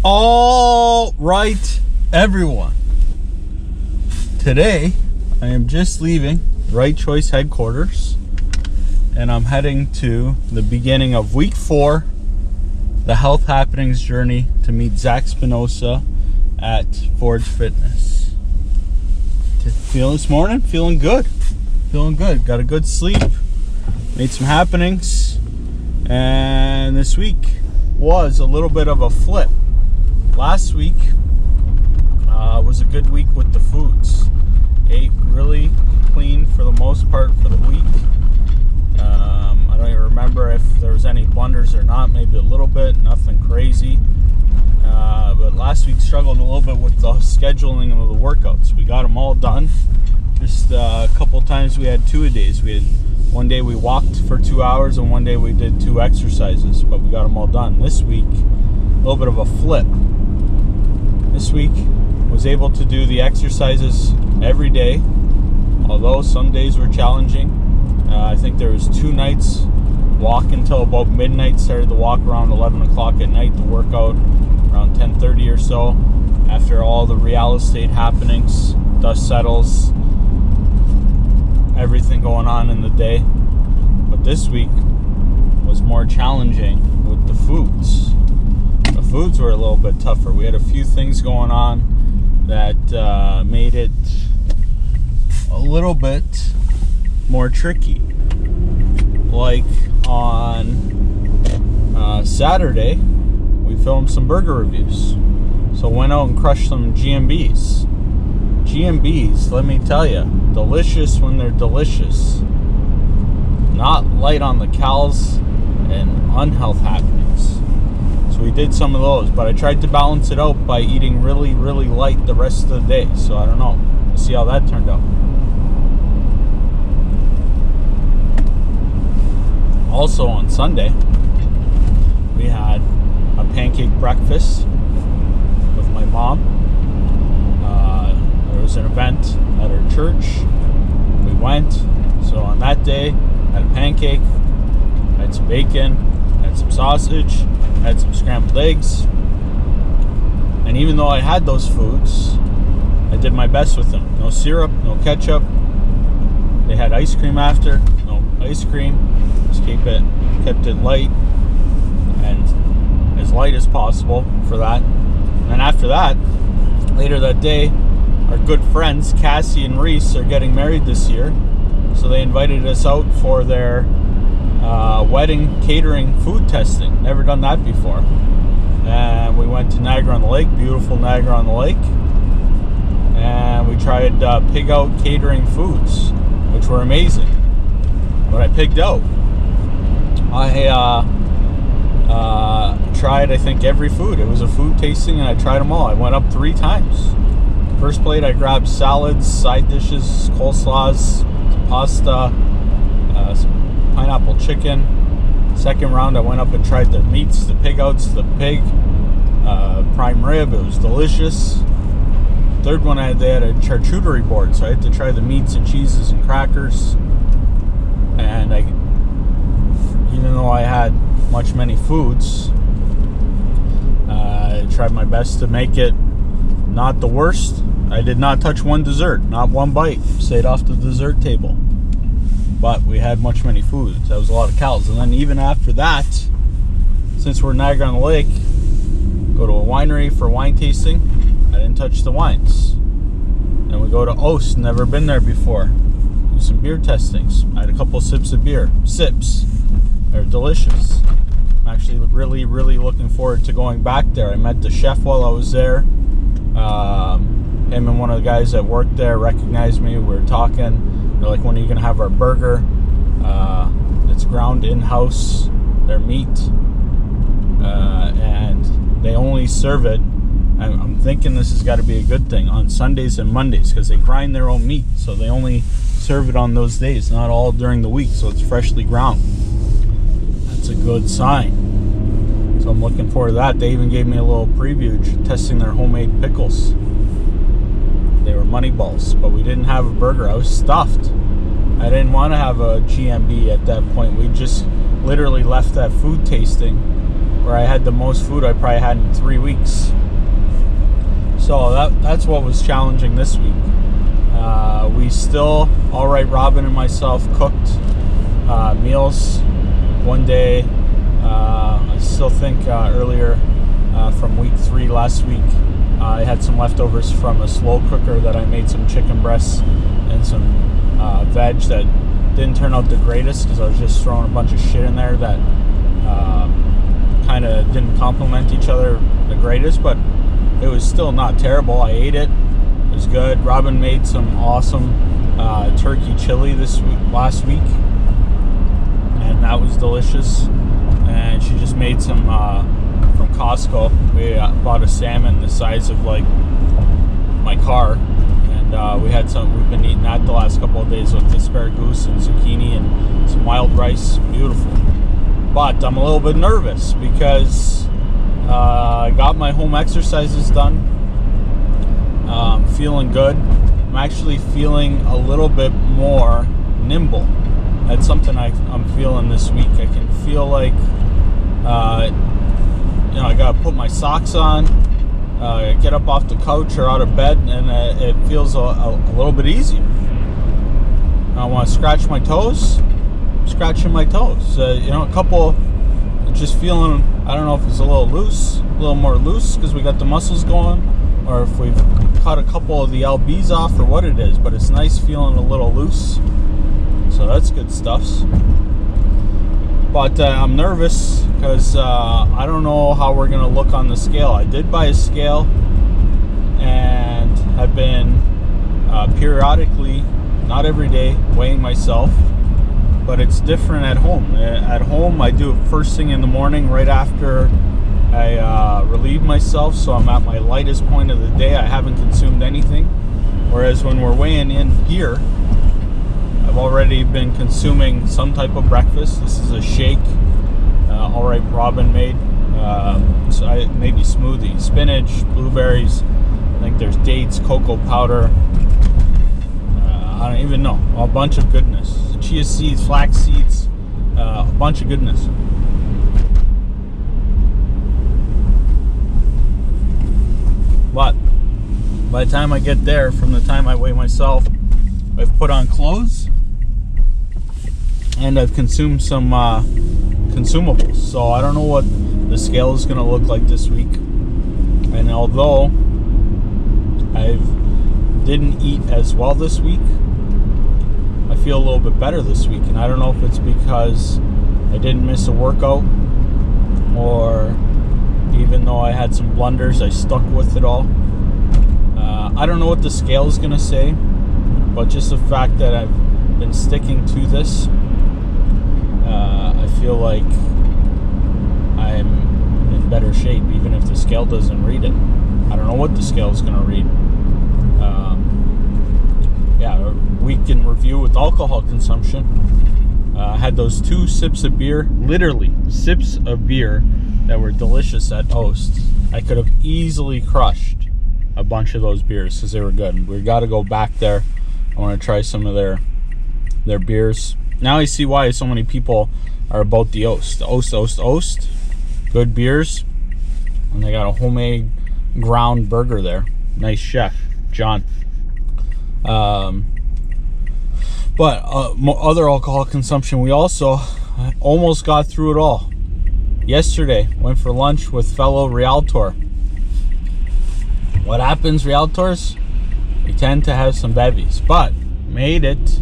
All right, everyone. Today, I am just leaving Right Choice headquarters, and I'm heading to the beginning of week 4, the Health Happenings journey, to meet Zac Spinosa at Forge Fitness. This morning, feeling good. Got a good sleep, made some happenings, and this week was a little bit of a flip. Last week was a good week with the foods. Ate really clean for the most part for the week. I don't even remember if there was any blunders or not, maybe a little bit, nothing crazy. But last week struggled a little bit with the scheduling of the workouts. We got them all done. Just a couple times we had 2-a-days. We had one day we walked for 2 hours and one day we did 2 exercises, but we got them all done. This week, a little bit of a flip. This week, was able to do the exercises every day, although some days were challenging. I think there was 2 nights, walk until about midnight, started to walk around 11 o'clock at night, the workout around 10:30 or so, after all the real estate happenings, dust settles, everything going on in the day. But this week was more challenging with the foods. The foods were a little bit tougher. We had a few things going on that made it a little bit more tricky. Like on Saturday, we filmed some burger reviews. So went out and crushed some GMBs. GMBs, let me tell you, delicious when they're delicious. Not light on the calories and unhealth happenings. So we did some of those, but I tried to balance it out by eating really, really light the rest of the day. So I don't know. We'll see how that turned out. Also on Sunday, we had a pancake breakfast with my mom. There was an event at our church. We went. So on that day, I had a pancake, I had some bacon, I had some sausage, I had some scrambled eggs. And even though I had those foods, I did my best with them. No syrup, no ketchup. They had ice cream after. No ice cream. Just kept it light and as light as possible for that. And after that, later that day, our good friends Cassie and Reese are getting married this year, so they invited us out for their wedding catering food testing. Never done that before. And we went to Niagara-on-the-Lake, beautiful Niagara-on-the-Lake, and we tried pig out catering foods, which were amazing. But I pigged out. I tried, I think, every food. It was a food tasting, and I tried them all. I went up 3 times. First plate, I grabbed salads, side dishes, coleslaws, some pasta, some pineapple chicken. Second round, I went up and tried the meats, the pig outs, the pig, prime rib. It was delicious. Third one, they had a charcuterie board, so I had to try the meats and cheeses and crackers. And even though I had many foods, I tried my best to make it not the worst. I did not touch one dessert, not one bite. Stayed off the dessert table. But we had many foods. That was a lot of calories. And then even after that, since we're Niagara-on-the-Lake, go to a winery for wine tasting. I didn't touch the wines. Then we go to Oast, never been there before. Do some beer testings. I had a couple sips of beer. They're delicious. I'm actually really, really looking forward to going back there. I met the chef while I was there. Him and one of the guys that worked there recognized me. We were talking. They're like, when are you going to have our burger? It's ground in-house, their meat. And they only serve it, I'm thinking this has got to be a good thing, on Sundays and Mondays, because they grind their own meat. So they only serve it on those days, not all during the week. So it's freshly ground. That's a good sign. So I'm looking forward to that. They even gave me a little preview testing their homemade pickles. They were money balls, but we didn't have a burger. I was stuffed. I didn't want to have a GMB at that point. We just literally left that food tasting where I had the most food I probably had in 3 weeks. So that's what was challenging this week. We still, all right, Robin and myself cooked meals one day. I still think earlier from week 3 last week, I had some leftovers from a slow cooker that I made some chicken breasts and some veg that didn't turn out the greatest because I was just throwing a bunch of shit in there that kind of didn't complement each other the greatest, but it was still not terrible. I ate it. It was good. Robin made some awesome turkey chili last week, and that was delicious. And she just made some from Costco. We bought a salmon the size of like my car, and we had some. We've been eating that the last couple of days with asparagus and zucchini and some wild rice. Beautiful. But I'm a little bit nervous because I got my home exercises done. I'm feeling good. I'm actually feeling a little bit more nimble. That's something I'm feeling this week. I can feel like, I gotta put my socks on, get up off the couch or out of bed, and it feels a little bit easier. I want to scratch my toes. Scratching my toes. A couple, just feeling, I don't know if it's a little more loose because we got the muscles going, or if we've cut a couple of the lbs off, or what it is, but it's nice feeling a little loose. So that's good stuff. But I'm nervous because I don't know how we're going to look on the scale. I did buy a scale and have been periodically, not every day, weighing myself. But it's different at home. At home, I do it first thing in the morning, right after I relieve myself, so I'm at my lightest point of the day. I haven't consumed anything. Whereas when we're weighing in here, I've already been consuming some type of breakfast. This is a shake, all right, Robin made. Maybe smoothie, spinach, blueberries. I think there's dates, cocoa powder. I don't even know. A bunch of goodness. Chia seeds, flax seeds, a bunch of goodness. But by the time I get there, from the time I weigh myself, I've put on clothes and I've consumed some consumables. So I don't know what the scale is going to look like this week. And although I didn't eat as well this week, I feel a little bit better this week, and I don't know if it's because I didn't miss a workout, or even though I had some blunders, I stuck with it all. I don't know what the scale is going to say, but just the fact that I've been sticking to this, I feel like I'm in better shape, even if the scale doesn't read it. I don't know what the scale is going to read. A week in review with alcohol consumption. I had those 2 sips of beer, literally sips of beer, that were delicious at Oast. I could have easily crushed a bunch of those beers because they were good. We got to go back there. I want to try some of their beers. Now I see why so many people are about the Oast. Oast. Good beers. And they got a homemade ground burger there. Nice chef, John. But other alcohol consumption, we also almost got through it all. Yesterday, went for lunch with fellow Realtor. What happens, Realtors? We tend to have some bevies, but made it.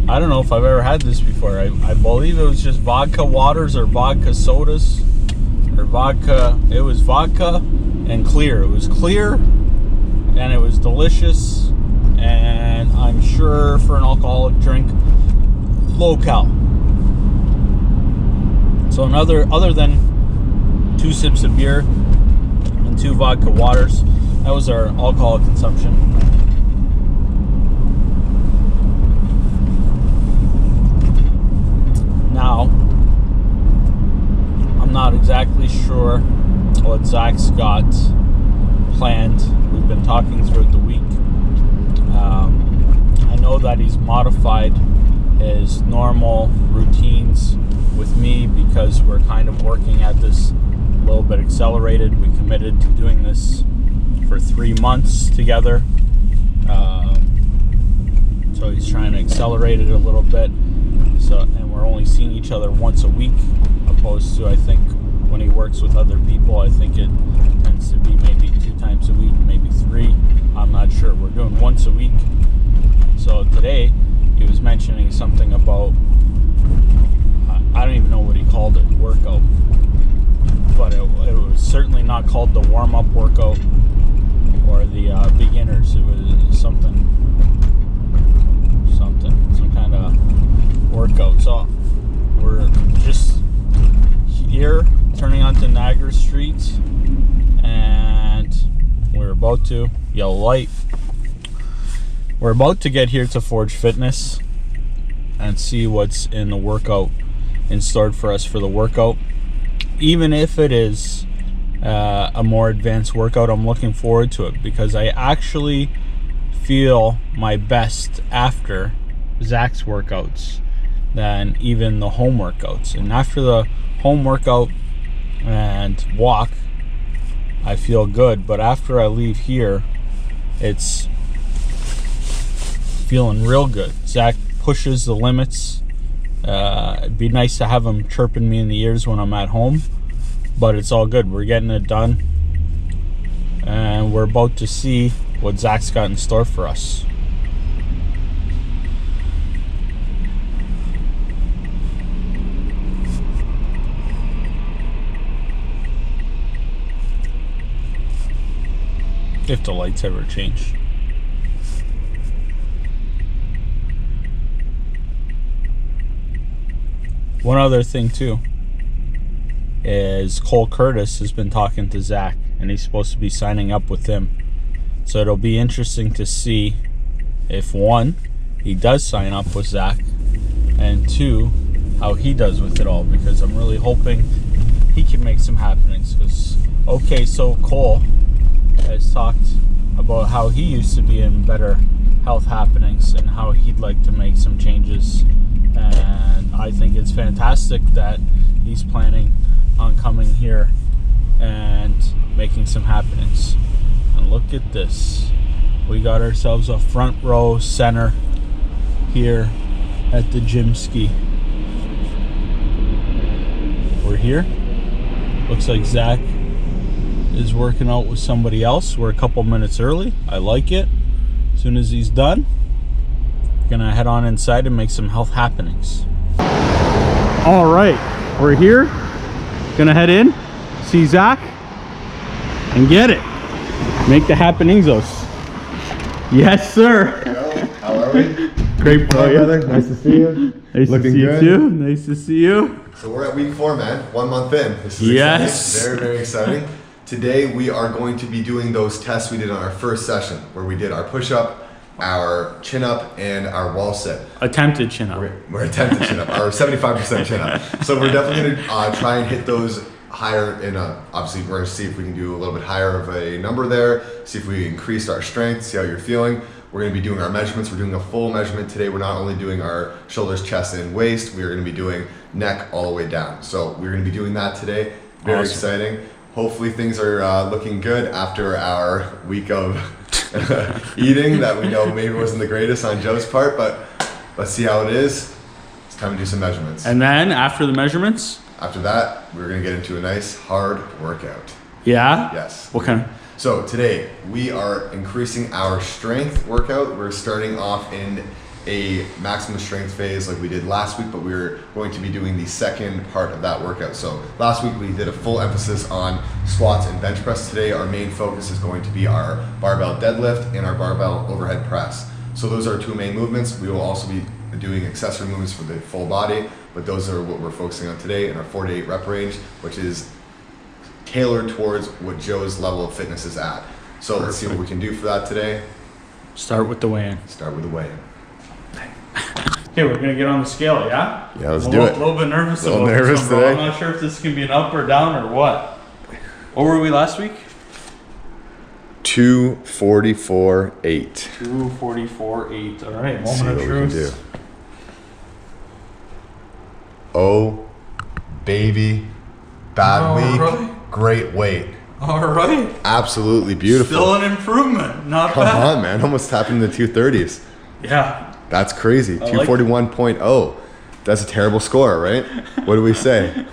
I don't know if I've ever had this before. I believe it was just vodka waters or vodka sodas or vodka. It was vodka and clear. It was clear and it was delicious. And I'm sure for an alcoholic drink, low cal. So other than 2 sips of beer and 2 vodka waters, that was our alcohol consumption. Now, I'm not exactly sure what Zac's got planned. We've been talking throughout the week. I know that he's modified his normal routines with me because we're kind of working at this a little bit accelerated. We committed to doing this for 3 months together. So he's trying to accelerate it a little bit. So, and we're only seeing each other once a week, opposed to, I think, when he works with other people, I think it tends to be maybe 2 times a week, maybe 3. I'm not sure. We're doing once a week. So today he was mentioning something about, I don't even know what he called it, workout, but it was certainly not called the warm-up workout or the beginners. It was some kind of workout. So we're just here turning onto Niagara Street, and we're about to yellow light. We're about to get here to Forge Fitness and see what's in the workout in store for us for the workout. Even if it is a more advanced workout, I'm looking forward to it because I actually feel my best after Zac's workouts than even the home workouts. And after the home workout and walk, I feel good, but after I leave here, it's feeling real good. Zac pushes the limits. It'd be nice to have him chirping me in the ears when I'm at home, but it's all good. We're getting it done, and we're about to see what Zac's got in store for us. If the lights ever change. One other thing too is Cole Curtis has been talking to Zac, and he's supposed to be signing up with him. So it'll be interesting to see if 1, he does sign up with Zac, and 2, how he does with it all, because I'm really hoping he can make some happenings. Because so Cole has talked about how he used to be in better health happenings and how he'd like to make some changes, and I think it's fantastic that he's planning on coming here and making some happenings. And look at this, we got ourselves a front row center here at the gym ski. We're here. Looks like Zac is working out with somebody else. We're a couple minutes early. I like it. As soon as he's done, we're gonna head on inside and make some health happenings. All right, we're here. Gonna head in, see Zac, and get it. Make the happeningos. Yes, sir. How are we? Great, bro. Brother. Nice to see you. Nice to see you too. Nice to see you. So we're at week 4, man. 1 month in. This is exciting. Very, very exciting. Today we are going to be doing those tests we did on our first session, where we did our push-up, our chin-up, and our wall sit. Attempted chin-up. We're attempted chin-up, our 75% chin-up. So we're definitely going to try and hit those higher in a, obviously we're going to see if we can do a little bit higher of a number there, see if we increased our strength, see how you're feeling. We're going to be doing our measurements. We're doing a full measurement today. We're not only doing our shoulders, chest, and waist, we are going to be doing neck all the way down. So we're going to be doing that today. Very exciting. Hopefully things are looking good after our week of eating that we know maybe wasn't the greatest on Joe's part, but let's see how it is. It's time to do some measurements. And then after the measurements? After that, we're going to get into a nice hard workout. Yeah? Yes. What kind? So today we are increasing our strength workout. We're starting off in a maximum strength phase like we did last week, but we're going to be doing the second part of that workout. So last week we did a full emphasis on squats and bench press. Today our main focus is going to be our barbell deadlift and our barbell overhead press. So those are 2 main movements. We will also be doing accessory movements for the full body, but those are what we're focusing on today in our 4 to 8 rep range, which is tailored towards what Joe's level of fitness is at. So let's see what we can do for that today. Start with the weigh-in. Start with the weigh-in. Okay, we're gonna get on the scale, yeah? Yeah, let's do it. A little bit nervous about this one, bro. today. I'm not sure if this can be an up or down or what. What were we last week? 244.8. 244.8. All right, Let's see moment what of we can truth. do. Oh, baby, bad week, really? great weight. All right. Absolutely beautiful. Still an improvement. Not Come bad. on, man. Almost tapping the 230s. Yeah. That's crazy. I like 241.0. That's a terrible score, right? What do we say?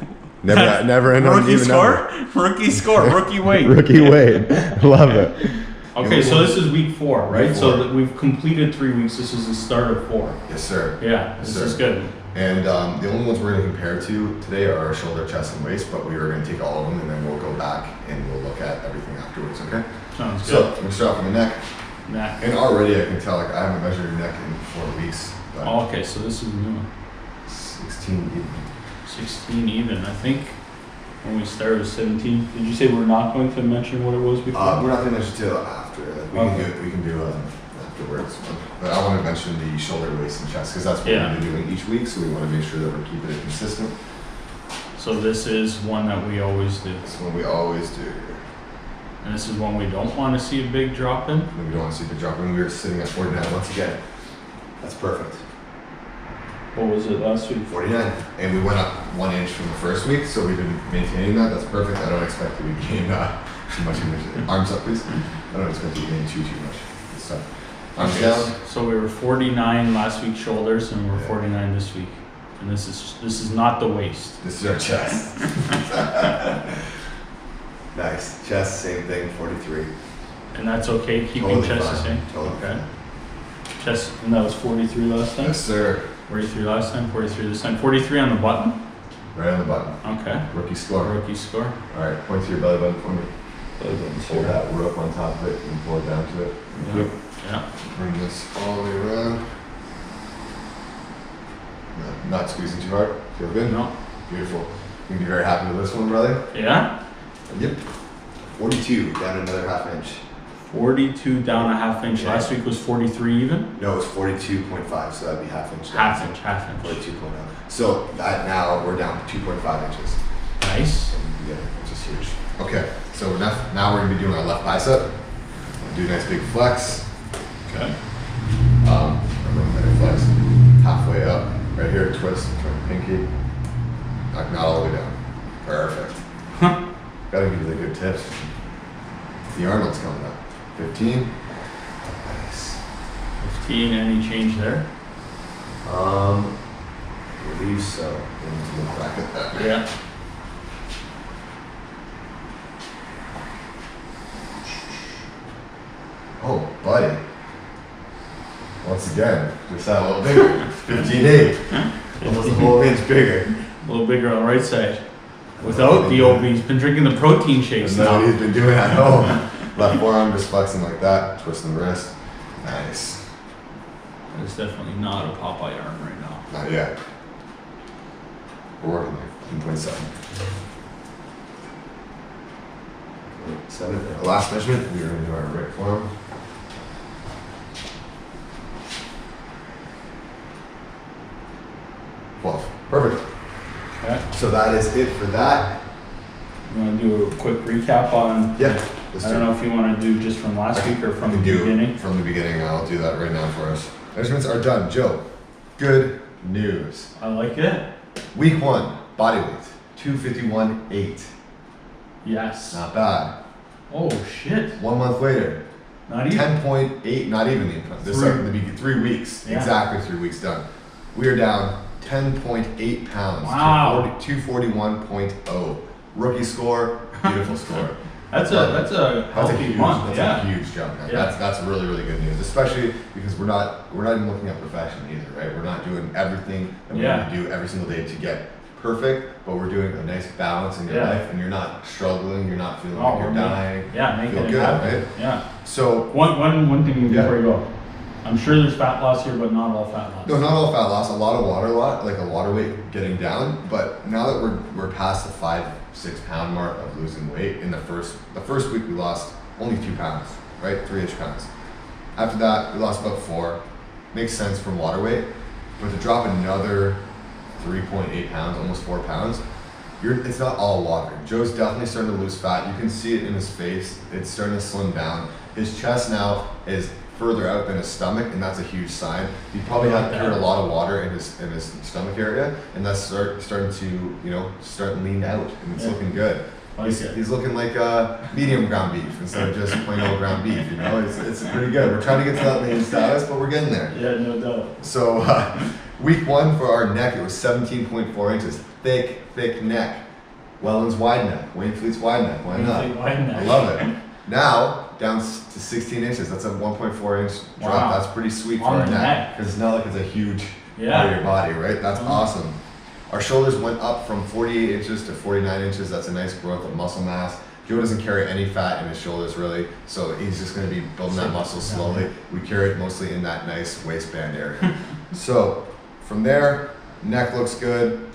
Never end on Rookie even score? number. Rookie score. Rookie weight. Rookie weight. Love it. Okay, so this is week 4, right? Week So 4. that we've completed 3 weeks. This is the start of 4. Yes, sir. Yeah, Yes, this sir. is good. And the only ones we're going to compare to today are our shoulder, chest, and waist, but we are going to take all of them and then we'll go back and we'll look at everything afterwards, okay? Sounds So, good. we're going to start off with the neck. Neck. And already I can tell, like, I haven't measured your neck in 4 weeks. But Oh, okay, so this is new. 16 even. 16 even. I think when we started was 17. Did you say we're not going to mention what it was before? We're not going to mention till after. Like, we can do afterwards. But I want to mention the shoulder, waist, and chest because that's what we're going to be doing each week. So we want to make sure that we're keeping it consistent. So this is one that we always do. That's what we always do. And this is one we don't want to see a big drop in. And we don't want to see the drop when we were sitting at 49 once again. That's perfect. What was it last week? 49. And we went up 1 inch from the first week, so we've been maintaining that. That's perfect. I don't expect to be gaining too much. Arms up, please. I don't expect to be gaining too much. Good stuff. Arms Okay, down. So we were 49 last week shoulders, and we're 49 this week. And this is not the waist. This is our chest. Nice. Chest, same thing, 43. And that's okay, keeping Totally chest the fine. same? Totally Okay. Chest, and that was 43 last time? Yes, sir. 43 last time, 43 this time. 43 on the button? Right on the button. Okay. Rookie score. Rookie score. All right, point to your belly button for me. Belly button Hold that rope on top of it and pull it down to it. Yeah. Yeah. Bring this all the way around. Not squeezing too hard. Feel good? No. Beautiful. You can be very happy with this one, brother. Yeah? Yep. 42, down another half inch. 42 down a half inch. Yeah. Last week was 43 even? No, it's 42.5, so that'd be half inch. down. Half inch, half inch. 42.0. So that now we're down to 2.5 inches. Nice. Yeah, which is huge. Okay, so now we're gonna be doing our left bicep. Do a nice big flex. Okay. Flex halfway up. Right here, twist, turn pinky. Not all the way down. Perfect. Gotta give you the good tips. The Arnold's coming up. 15. Nice. 15, any change there? Believe so. Let me look back at that. Yeah. Oh, buddy. Once again, just that a little bigger. 15.8. Almost a whole inch bigger. A little bigger on the right side. Without the OB, he's been drinking the protein shakes And that's now. what he's been doing at home. Left forearm just flexing like that, twisting the wrist. Nice. It's definitely not a Popeye arm right now. Not yet. We're working there. 2.7. 7. Last measurement, we are going to do our right forearm. Perfect. Okay. So that is it for that. You want to do a quick recap on? Yeah. I don't know if you want to do just from last week or from the I can do beginning. From the beginning, I'll do that right now for us. Measurements are done. Joe, good news. I like it. Week 1, body weight, 251.8. Yes. Not bad. Oh shit. 1 month later, Not even. 10.8, not even this Three. like the 3 weeks, Yeah. exactly 3 weeks done. We are down 10.8 pounds Wow. to 241.0. Rookie score, beautiful score. That's a healthy month. That's Yeah. a huge jump, man. Yeah. That's really good news, especially because we're not even looking at perfection either, right? We're not doing everything that we Yeah. need to do every single day to get perfect, but we're doing a nice balance in your Yeah. life, and you're not struggling, you're not feeling Oh, like you're dying. Making Feel it good, happen. right? Yeah. So One thing Yeah. before you go. I'm sure there's fat loss here, but not all fat loss. no, not all fat loss, a lot of water weight getting down. But now that we're past the 5-6 pound mark of losing weight, in the first week we lost only 2 pounds, right? 3-ish pounds. After that, we lost about 4. Makes sense from water weight, but to drop another 3.8 pounds, almost 4 pounds, it's not all water. Joe's definitely starting to lose fat. You can see it in his face. It's starting to slim down. His chest now is further out than his stomach, and that's a huge sign. He probably had carried a lot of water in his stomach area, and that's starting to start lean out, and it's looking good. He's looking like medium ground beef instead of just plain old ground beef. You know, it's pretty good. We're trying to get to that lean status, but we're getting there. Yeah, no doubt. So week 1 for our neck, it was 17.4 inches. Thick neck. Wellens wide neck. Wayne Fleet's wide neck. Why not? Wide neck. I love it. Now down to 16 inches. That's a 1.4 inch drop. Wow. That's pretty sweet for On our the neck neck. because it's not like it's a huge part of your body, right? That's awesome. Our shoulders went up from 48 inches to 49 inches. That's a nice growth of muscle mass. Joe doesn't carry any fat in his shoulders really, so he's just going to be building that muscle slowly. We carry it mostly in that nice waistband area. So from there, neck looks good,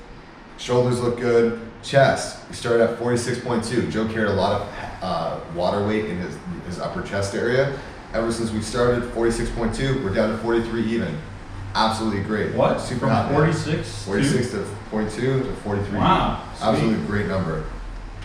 shoulders look good, chest. We started at 46.2. Joe carried a lot of water weight in his upper chest area. Ever since we started, 46.2, we're down to 43 even. Absolutely great. What? Super From happy. 46? 46 to 0.2 to 43. Wow. Absolutely great number.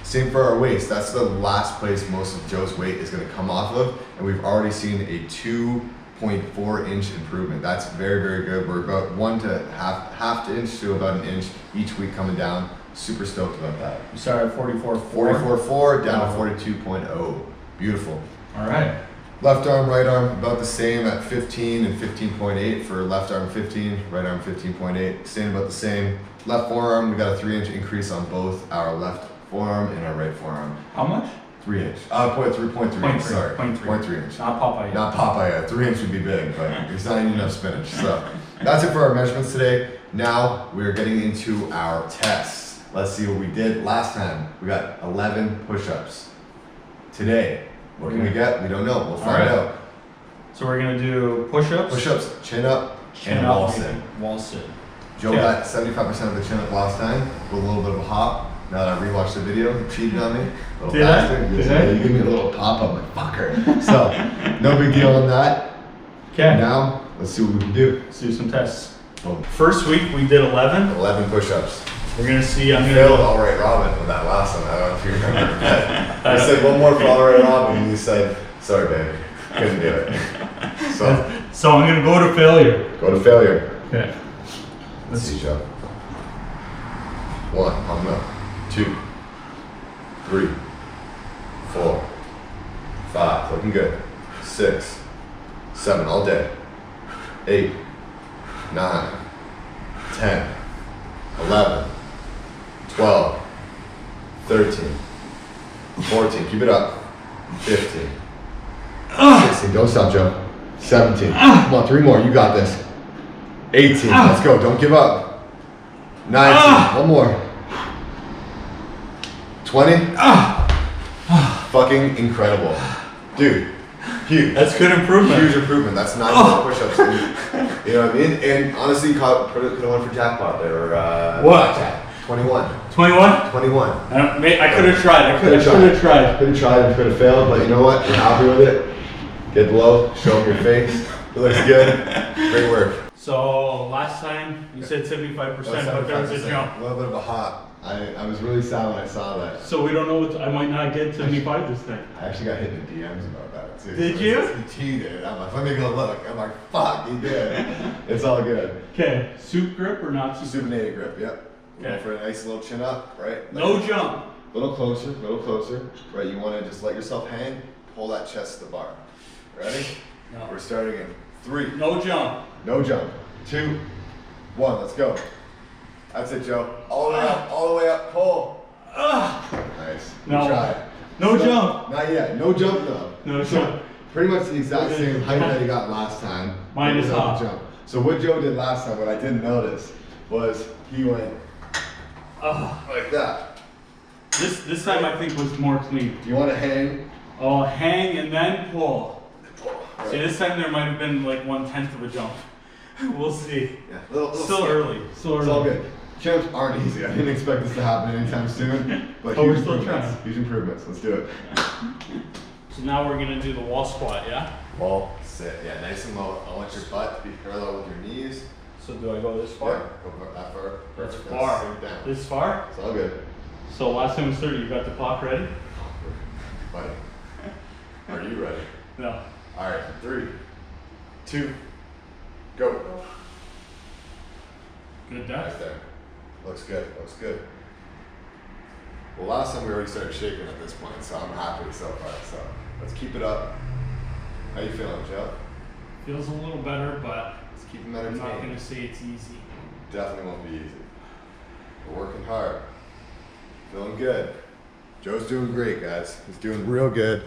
Same for our waist. That's the last place most of Joe's weight is going to come off of, and we've already seen a 2.4 inch improvement. That's very, very good. We're about 1 to half inch to about an inch each week coming down. Super stoked about that. You started at 44.4. 44.4 down to 42.0. Beautiful. All right. Left arm, right arm, about the same at 15 and 15.8 for left arm 15, right arm 15.8, staying about the same. Left forearm, we got a 3 inch increase on both our left forearm and our right forearm. How much? 3 inch. 0.3 inch, sorry. 0.3 inch. Not Popeye. Not Popeye, 3 inch would be big, but he's not eating enough spinach. So that's it for our measurements today. Now we're getting into our tests. Let's see what we did last time. We got 11 push-ups. Today, what can we get? We don't know. We'll find out. So we're gonna do push-ups. Push-ups, chin up, Chin and up, wall sit. Wall sit. Joe got 75% of the chin up last time with a little bit of a hop. Now that I rewatched the video, he cheated on me. Little Did I? bastard. Did I? You give me a little pop up, like fucker. So, no big deal on that. Okay. Now, let's see what we can do. Let's do some tests. Boom. First week we did 11. 11 push-ups. We're gonna see. I'm You gonna failed go. All Right Robin with that last one. I don't know if you remember. You said one more for All Right Robin, and you said, sorry, baby, couldn't do it. So I'm gonna go to failure. Go to failure. Okay. Let's see, Joe. 1, on up. 2, 3, 4, 5, looking good. 6, 7, all day. 8, 9, 10, 11, 12, 13, 14, keep it up. 15, 16, don't stop, Joe. 17, come on, 3 more, you got this. 18, let's go, don't give up. 19, one more. 20, fucking incredible. Dude, huge. That's good improvement. Huge improvement. That's 9 push-ups. You know what I mean? And honestly, could have went for jackpot there. Or, what? Blackjack. 21. 21? 21. I could have tried. I could have tried. Could have tried and could have failed, but you know what? We're happy with it. Get below, show them your face. It looks good. Great work. So last time you said 75%, but there was a jump. A little bit of a hop. I was really sad when I saw that. So we don't know what I might not get 75 this time. I actually got hit in the DMs about that too. Did So you? He did. I'm like, let me go look. I'm like, fuck, he did. It's all good. Okay, soup grip or not soup? Supinated grip, yep. Okay. Go for a nice little chin up, right? No jump. Little closer, right? You want to just let yourself hang, pull that chest to the bar. Ready? No. We're starting in 3. No jump. No jump. 2, 1, let's go. That's it, Joe. All the way up, pull. Nice. No. Good try. No So, jump. Not yet. No jump though. No So, jump. Pretty much the exact same height that he got last time. Minus without the hop. jump. So what Joe did last time, what I didn't notice, was he went like that. This time I think was more clean. Do you want to hang? Oh, hang and then pull. Right. See, this time there might have been like 1/10 of a jump. We'll see. Yeah. Little Still skip. early. Still early. It's all good. Jumps aren't easy. I didn't expect this to happen anytime soon, but But we're huge still improvements. trying. Huge improvements. Let's do it. So now we're gonna do the wall squat, yeah? Wall sit. Yeah, nice and low. I want your butt to be parallel with your knees. So do I go this Yeah, far? go that far. That's Perfect. far. Sink down. This far? It's all good. So last time we started, you got the clock ready? Buddy. Are you ready? No. All right. 3, 2, go. Good Right depth. there. Looks good. Looks good. Well, last time we already started shaking at this point, so I'm happy so far. So let's keep it up. How you feeling, Joe? Feels a little better, but Let's keep them I'm entertained. not going to say it's easy. Definitely won't be easy. We're working hard. Feeling good. Joe's doing great, guys. He's doing real good.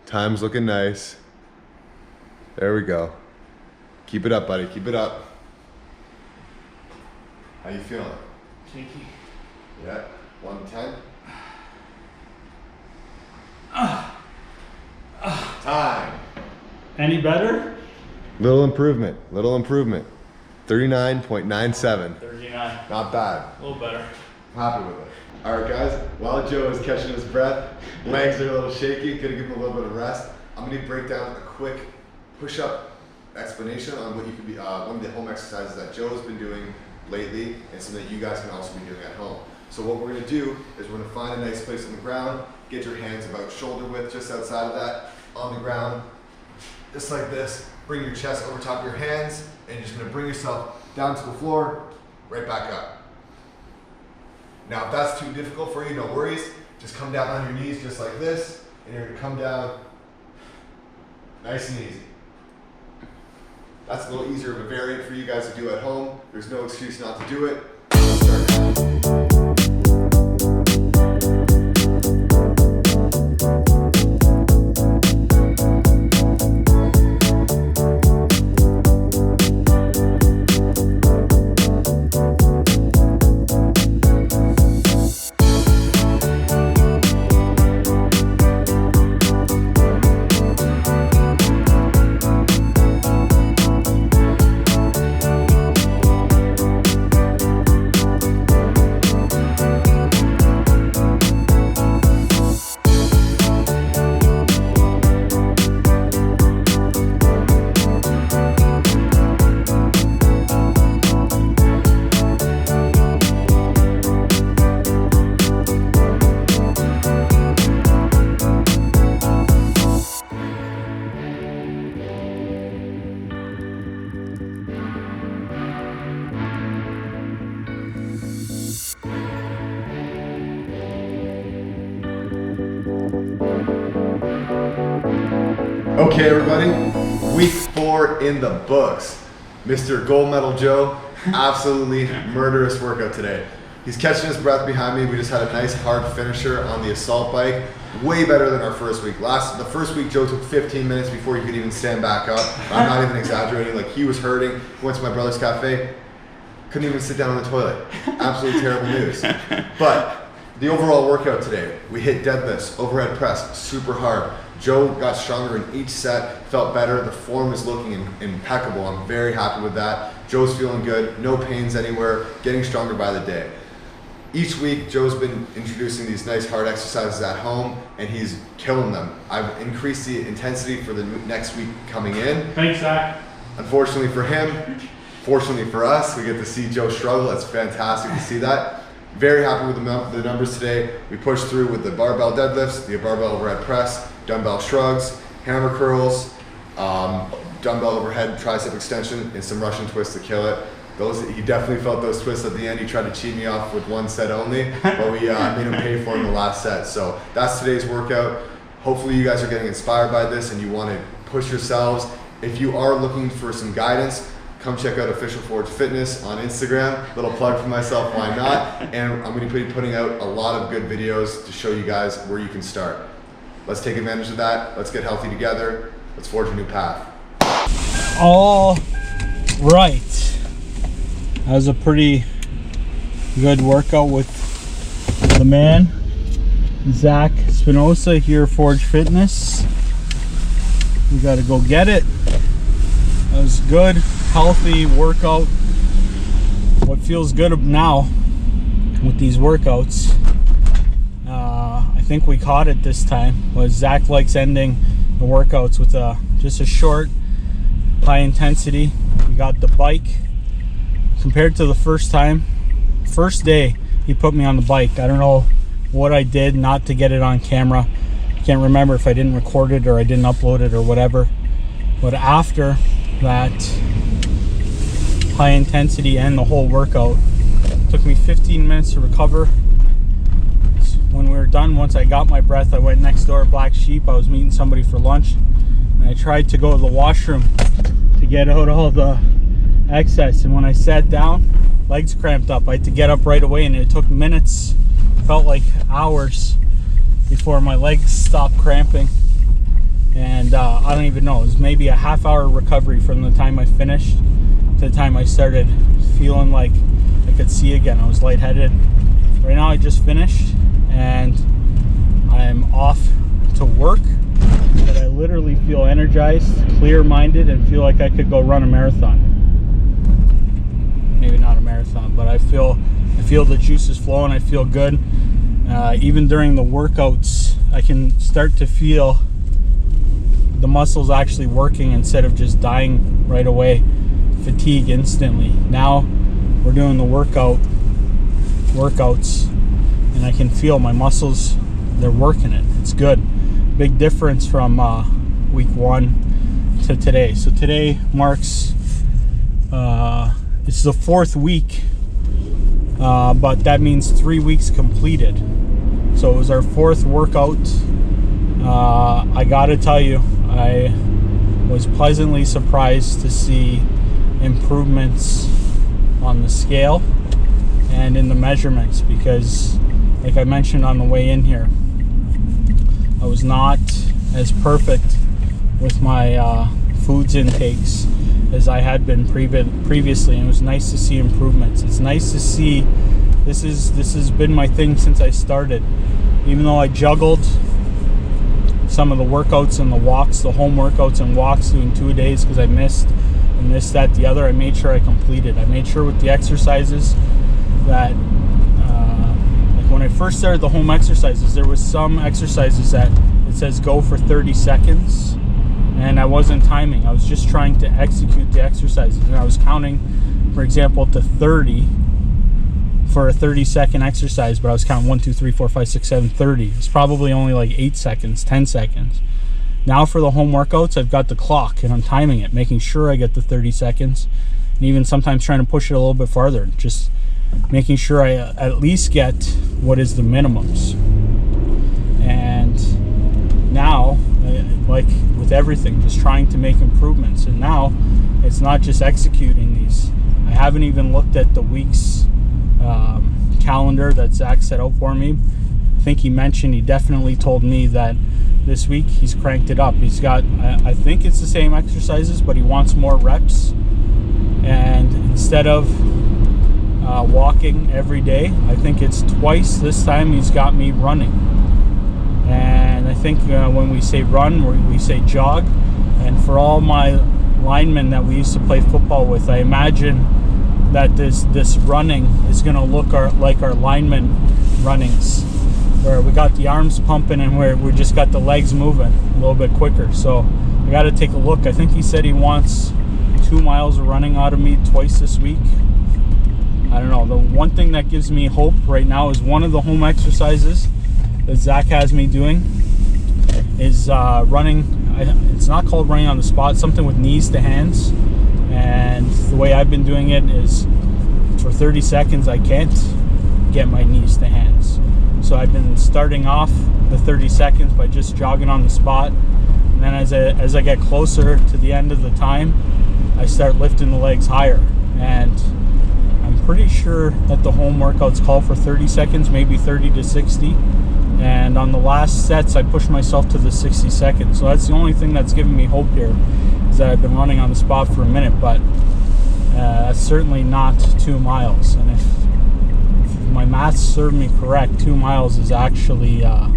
Time's looking nice. There we go. Keep it up, buddy. Keep it up. How you feeling? Shaky. Yeah. 1 to 10. Time. Any better? Little improvement. Little improvement. 39.97. 39. Not bad. A little better. Happy with it. All right, guys. While Joe is catching his breath, legs are a little shaky. Gonna give him a little bit of rest. I'm gonna break down a quick push-up explanation on what you could be one of the home exercises that Joe has been doing lately, and something that you guys can also be doing at home. So what we're gonna do is we're gonna find a nice place on the ground. Get your hands about shoulder width, just outside of that, on the ground, just like this. Bring your chest over top of your hands, and you're just gonna bring yourself down to the floor, right back up. Now, if that's too difficult for you, no worries. Just come down on your knees just like this, and you're gonna come down nice and easy. That's a little easier of a variant for you guys to do at home. There's no excuse not to do it. Let's start. Okay, everybody, week 4 in the books. Mr. Gold Medal Joe, absolutely murderous workout today. He's catching his breath behind me. We just had a nice hard finisher on the assault bike. Way better than our first week. The first week, Joe took 15 minutes before he could even stand back up. I'm not even exaggerating. Like, he was hurting. He went to my brother's cafe, couldn't even sit down on the toilet. Absolutely terrible news. But the overall workout today, we hit deadlifts, overhead press, super hard. Joe got stronger in each set, felt better. The form is looking impeccable. I'm very happy with that. Joe's feeling good, no pains anywhere, getting stronger by the day. Each week, Joe's been introducing these nice hard exercises at home, and he's killing them. I've increased the intensity for the next week coming in. Thanks, Zach. Unfortunately for him, fortunately for us, we get to see Joe struggle. It's fantastic to see that. Very happy with the numbers today. We pushed through with the barbell deadlifts, the barbell overhead press, dumbbell shrugs, hammer curls, dumbbell overhead tricep extension, and some Russian twists to kill it. He definitely felt those twists at the end. He tried to cheat me off with one set only, but we made him pay for it in the last set. So that's today's workout. Hopefully you guys are getting inspired by this and you want to push yourselves. If you are looking for some guidance, come check out Official Forge Fitness on Instagram. Little plug for myself, why not? And I'm going to be putting out a lot of good videos to show you guys where you can start. Let's take advantage of that. Let's get healthy together. Let's forge a new path. All right. That was a pretty good workout with the man, Zac Spinosa here at Forge Fitness. We got to go get it. That was good, healthy workout. What feels good now with these workouts, I think we caught it this time, was Zac likes ending the workouts with just a short, high intensity. We got the bike. Compared to the first day he put me on the bike, I don't know what I did not to get it on camera. Can't remember if I didn't record it or I didn't upload it or whatever. But after that high intensity and the whole workout, it took me 15 minutes to recover. when we were done, once I got my breath, I went next door, Black Sheep. I was meeting somebody for lunch, and I tried to go to the washroom to get out all the excess, and when I sat down, legs cramped up. I had to get up right away, and it took minutes, felt like hours before my legs stopped cramping. And I don't even know, it was maybe a half-hour recovery from the time I finished to the time I started feeling like I could see again. I was lightheaded. Right now I just finished and I'm off to work, but I literally feel energized, clear-minded, and feel like I could go run a marathon. Maybe not a marathon, but I feel the juices flowing. I feel good. Even during the workouts, I can start to feel the muscles actually working instead of just dying right away, fatigue instantly. Now we're doing the workouts, and I can feel my muscles, they're working it. It's good. Big difference from week 1 to today. So today marks it's the 4th week, but that means 3 weeks completed. So it was our 4th workout. I gotta tell you, I was pleasantly surprised to see improvements on the scale and in the measurements, because like I mentioned on the way in here, I was not as perfect with my foods intakes as I had been previously, and it was nice to see improvements. It's nice to see. This has been my thing since I started. Even though I juggled some of the workouts and the walks, the home workouts and walks, doing 2 days because I missed that, the other, I made sure I completed. I made sure with the exercises that like when I first started the home exercises, there was some exercises that it says go for 30 seconds, and I wasn't timing. I was just trying to execute the exercises, and I was counting, for example, to 30 for a 30-second exercise, but I was counting 1, 2, 3, 4, 5, 6, 7, 30. It's probably only like 8 seconds, 10 seconds. Now for the home workouts, I've got the clock and I'm timing it, making sure I get the 30 seconds, and even sometimes trying to push it a little bit farther, just making sure I at least get what is the minimums. And now, like with everything, just trying to make improvements. And now it's not just executing these. I haven't even looked at the week's calendar that Zac set out for me. I think he definitely told me that this week he's cranked it up. He's got, I think it's the same exercises, but he wants more reps. And instead of walking every day, I think it's twice this time he's got me running. And I think when we say run, we say jog. And for all my linemen that we used to play football with, I imagine that this running is going to look like our lineman runnings, where we got the arms pumping and where we just got the legs moving a little bit quicker. So I got to take a look. I think he said he wants 2 miles of running out of me twice this week. I don't know. The one thing that gives me hope right now is one of the home exercises that Zac has me doing is running. It's not called running on the spot, something with knees to hands. And the way I've been doing it is for 30 seconds I can't get my knees to hands. So I've been starting off the 30 seconds by just jogging on the spot. And then as I get closer to the end of the time, I start lifting the legs higher. And I'm pretty sure that the home workouts call for 30 seconds, maybe 30 to 60. And on the last sets, I pushed myself to the 60 seconds. So that's the only thing that's giving me hope here, is that I've been running on the spot for a minute, but that's certainly not 2 miles. And if my maths serve me correct, 2 miles is actually about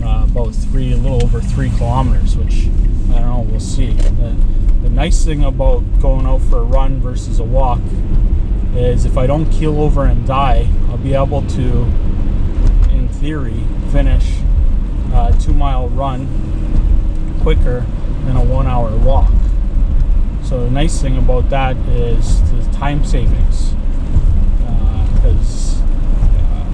a little over 3 kilometers, which I don't know, we'll see. The nice thing about going out for a run versus a walk is if I don't keel over and die, I'll be able to, in theory, finish a 2 mile run quicker than a 1 hour walk. So the nice thing about that is the time savings, because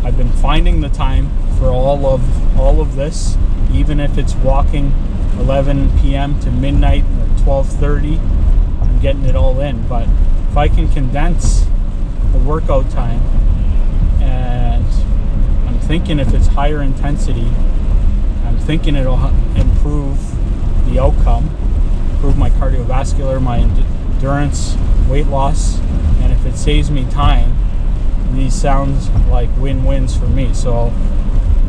I've been finding the time for all of this, even if it's walking 11 p.m. to midnight or 12:30, I'm getting it all in. But if I can condense the workout time, and I'm thinking if it's higher intensity, I'm thinking it'll improve the outcome, improve my cardiovascular, my endurance, weight loss, and if it saves me time, these sounds like win-wins for me. So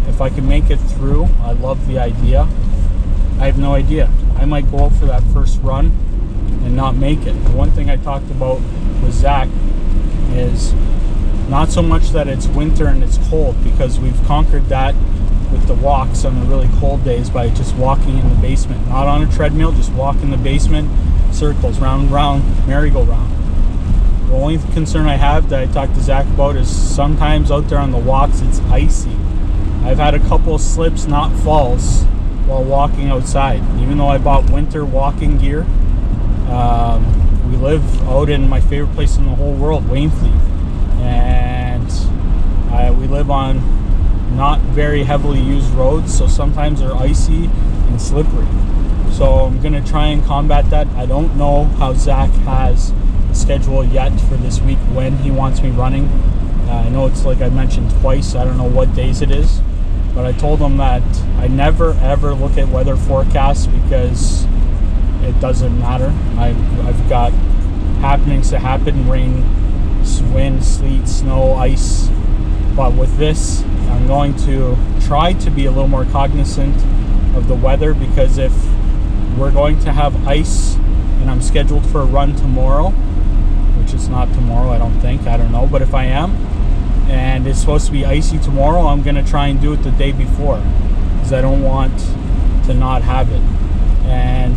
if I can make it through, I love the idea. I have no idea. I might go out for that first run and not make it. The one thing I talked about with Zac is not so much that it's winter and it's cold, because we've conquered that with the walks on the really cold days by just walking in the basement, not on a treadmill, just walk in the basement, circles, round and round, merry-go-round. The only concern I have that I talked to Zac about is sometimes out there on the walks it's icy. I've had a couple of slips, not falls, while walking outside. Even though I bought winter walking gear, we live out in my favorite place in the whole world, Wainfleet, and we live on not very heavily used roads, so sometimes they're icy and slippery. So I'm going to try and combat that. I don't know how Zac has a schedule yet for this week when he wants me running. I know it's like I mentioned twice. I don't know what days it is, but I told him that I never ever look at weather forecasts because it doesn't matter. I've got happenings to happen: rain, wind, sleet, snow, ice. But with this, I'm going to try to be a little more cognizant of the weather, because if we're going to have ice and I'm scheduled for a run tomorrow, which is not tomorrow, I don't think, I don't know, but if I am, and it's supposed to be icy tomorrow, I'm going to try and do it the day before, because I don't want to not have it. And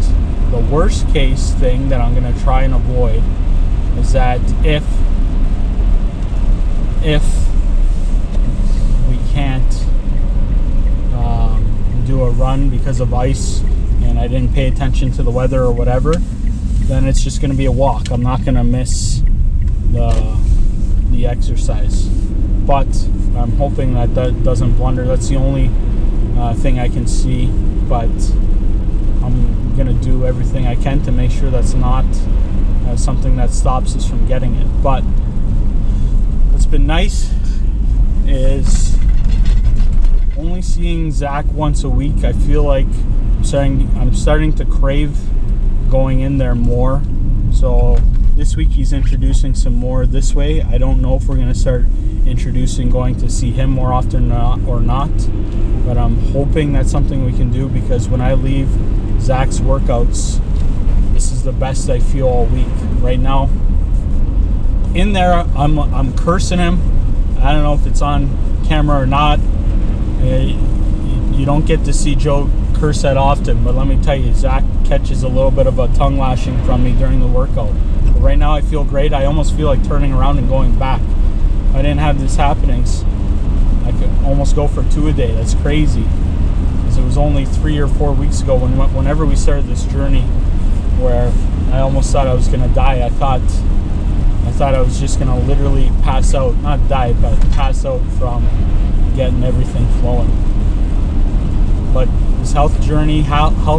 the worst case thing that I'm going to try and avoid is that if we can't do a run because of ice and I didn't pay attention to the weather or whatever, then it's just going to be a walk. I'm not going to miss the exercise. But I'm hoping that doesn't blunder. That's the only thing I can see. But I'm going to do everything I can to make sure that's not something that stops us from getting it. But what's been nice is only seeing Zac once a week. I feel like I'm starting to crave going in there more. So this week he's introducing some more this way. I don't know if we're going to start introducing going to see him more often or not, but I'm hoping that's something we can do, because when I leave Zac's workouts, this is the best I feel all week. Right now in there, I'm cursing him. I don't know if it's on camera or not. You don't get to see Joe curse that often, but let me tell you, Zac catches a little bit of a tongue lashing from me during the workout. But right now I feel great. I almost feel like turning around and going back. If I didn't have these happenings, I could almost go for 2 a day. That's crazy, because it was only 3 or 4 weeks ago whenever we started this journey where I almost thought I was going to die. I thought I was just going to literally pass out, not die, but pass out from getting everything flowing. But this health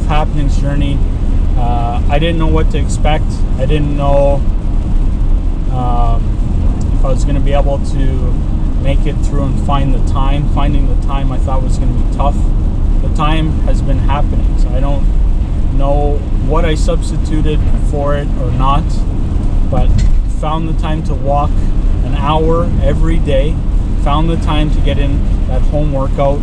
happenings journey, I didn't know what to expect. I didn't know if I was going to be able to make it through and find the time. Finding the time I thought was going to be tough. The time has been happening, so I don't know what I substituted for it or not, but found the time to walk an hour every day, found the time to get in that home workout,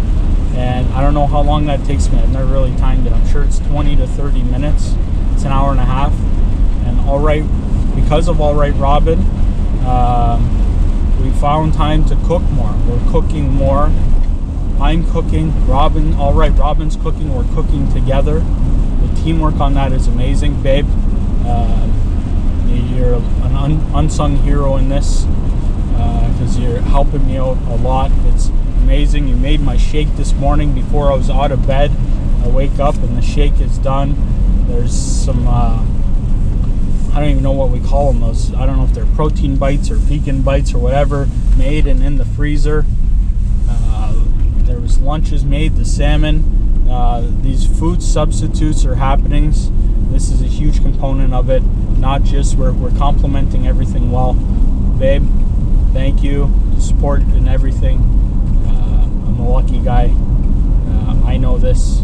and I don't know how long that takes me. I've never really timed it. I'm sure it's 20 to 30 minutes. It's an hour and a half. And because of All Right Robin, we found time to cook more. We're cooking more. I'm cooking. All Right Robin's cooking. We're cooking together. The teamwork on that is amazing, babe. You're an unsung hero in this, because you're helping me out a lot. It's amazing. You made my shake this morning before I was out of bed. I wake up and the shake is done. There's some I don't even know what we call them, those, I don't know if they're protein bites or vegan bites or whatever, made and in the freezer. There was lunches made, the salmon. These food substitutes are happenings. This is a huge component of it. Not just we're complementing everything well. Babe, thank you. Support and everything. a lucky guy. I know this,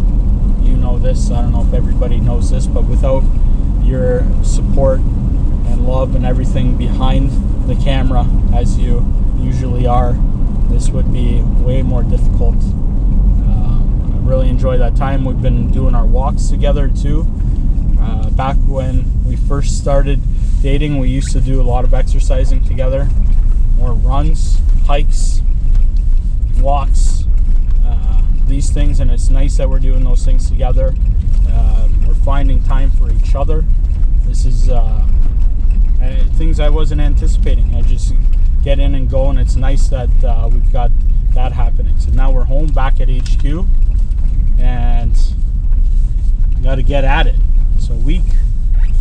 you know this, I don't know if everybody knows this, but without your support and love and everything behind the camera, as you usually are, this would be way more difficult. I really enjoy that time. We've been doing our walks together too. Back when we first started dating, we used to do a lot of exercising together, more runs, hikes, walks, these things, and it's nice that we're doing those things together. We're finding time for each other. This is things I wasn't anticipating. I just get in and go, and it's nice that we've got that happening. So now we're home back at HQ, and got to get at it. So week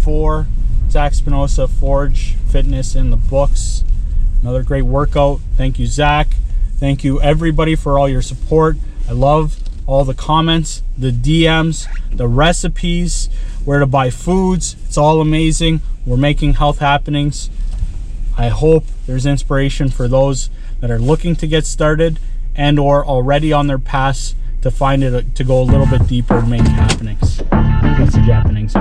4, Zac Spinosa, Forge Fitness in the books. Another great workout. Thank you, Zac. Thank you, everybody, for all your support. I love all the comments, the DMs, the recipes, where to buy foods. It's all amazing. We're making health happenings. I hope there's inspiration for those that are looking to get started and or already on their paths to find it, to go a little bit deeper and make happenings. That's the Japanese.